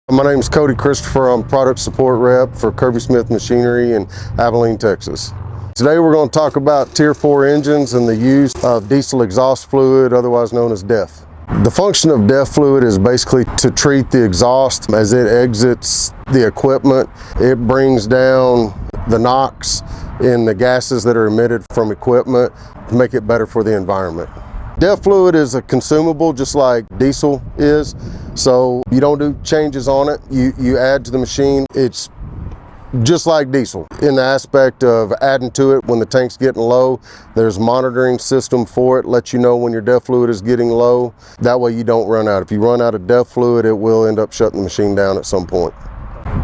My name is Cody Christopher. I'm product support rep for Kirby-Smith Machinery in Abilene, Texas. Today we're going to talk about Tier 4 engines and the use of diesel exhaust fluid, otherwise known as DEF. The function of DEF fluid is basically to treat the exhaust as it exits the equipment. It brings down the NOx in the gases that are emitted from equipment to make it better for the environment. DEF fluid is a consumable just like diesel is, so you don't do changes on it. You add to the machine. It's just like diesel in the aspect of adding to it when the tank's getting low. There's a monitoring system for it, lets you know when your DEF fluid is getting low. That way you don't run out. If you run out of DEF fluid, it will end up shutting the machine down at some point.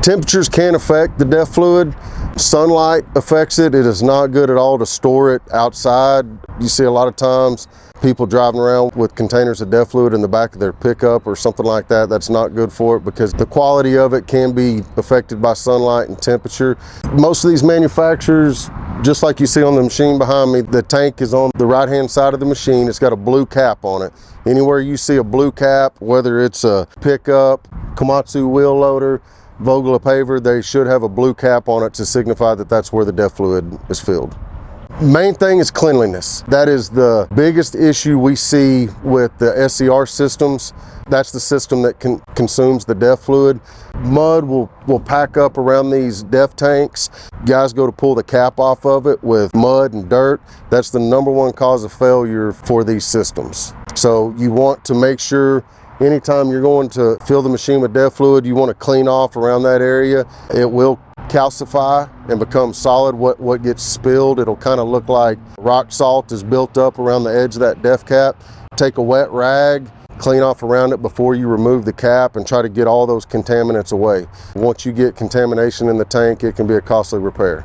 Temperatures can affect the DEF fluid. Sunlight affects it. It is not good at all to store it outside. You see a lot of times people driving around with containers of DEF fluid in the back of their pickup or something like that. That's not good for it because the quality of it can be affected by sunlight and temperature. Most of these manufacturers, just like you see on the machine behind me, the tank is on the right hand side of the machine. It's got a blue cap on it. Anywhere you see a blue cap, whether it's a pickup, Komatsu wheel loader, Vogel paver, they should have a blue cap on it to signify that that's where the DEF fluid is filled. Main thing is cleanliness. That is the biggest issue we see with the SCR systems. That's the system that consumes the DEF fluid. Mud will pack up around these DEF tanks. Guys go to pull the cap off of it with mud and dirt. That's the #1 cause of failure for these systems. So you want to make sure anytime you're going to fill the machine with DEF fluid, you want to clean off around that area. It will calcify and become solid. What gets spilled, it'll kind of look like rock salt is built up around the edge of that DEF cap. Take a wet rag, clean off around it before you remove the cap and try to get all those contaminants away. Once you get contamination in the tank, it can be a costly repair.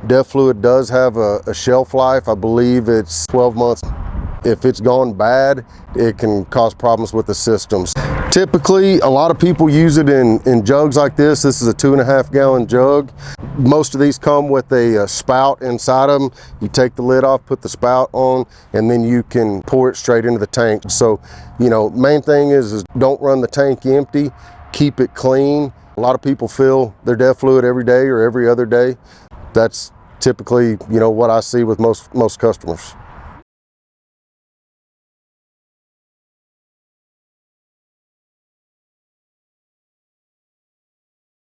DEF fluid does have a shelf life. I believe it's 12 months. If it's gone bad, it can cause problems with the systems. Typically, a lot of people use it in jugs like this. This is a 2.5 gallon jug. Most of these come with a spout inside of them. You take the lid off, put the spout on, and then you can pour it straight into the tank. So, main thing is don't run the tank empty, keep it clean. A lot of people fill their DEF fluid every day or every other day. That's typically, what I see with most customers.